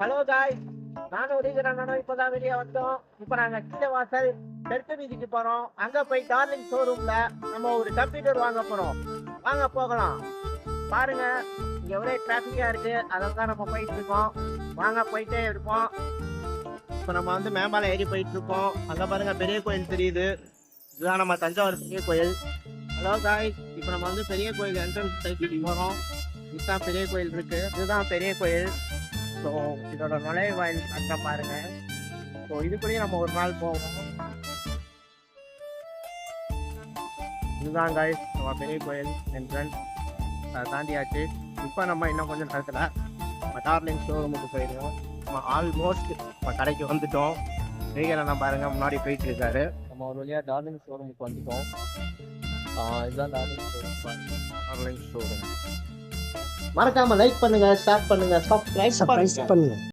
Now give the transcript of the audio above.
Hello காய், நானும் உதயகிரனும் இப்பதான் வெளியே வந்தோம். இப்ப நாங்க கீழே வாசல் தெற்கு வீதிக்கு போறோம். அங்க போய் டார்லிங் ஷோரூம்ல நம்ம ஒரு கம்ப்யூட்டர் வாங்க போறோம். வாங்க போகலாம். பாருங்க, இங்க ஒரே டிராபிக்கா இருக்கு, அதில் தான் நம்ம போயிட்டு இருக்கோம். வாங்க போயிட்டே இருப்போம். இப்ப நம்ம வந்து மேம்பாலம் ஏறி போயிட்டு இருக்கோம். அங்க பாருங்க பெரிய கோயில் தெரியுது. இதுதான் நம்ம தஞ்சாவூர் பெரிய கோயில். ஹலோ காய், இப்ப நம்ம வந்து பெரிய கோயில் என்ட்ரன்ஸ் சைட்டுக்கு போறோம். இதுதான் பெரிய கோயில் இருக்கு. இதுதான் பெரிய கோயில். ஸோ இதோட நுழைவாயில் அங்க பாருங்க. ஸோ இதுக்குள்ளேயே நம்ம ஒரு நாள் போவோம். இதுதான் guys நம்ம பெரிய கோயில் என்ட்ரன்ஸ் தாண்டியாச்சு. இப்போ நம்ம இன்னும் கொஞ்சம் நேரத்தில் நம்ம டார்லிங் ஷோரூமுக்கு போயிடுவோம். நம்ம ஆல்மோஸ்ட் நம்ம கடைக்கு வந்துட்டோம். நீங்க பாருங்க முன்னாடி போயிட்டு இருக்காரு. நம்ம ஒரு வழியாக டார்லிங் ஷோரூமுக்கு வந்துட்டோம். இதுதான் டார்லிங் ஷோரூம். மறக்காம லைக் பண்ணுங்க, ஷேர் பண்ணுங்க, சப்ஸ்கிரைப் பண்ணுங்க.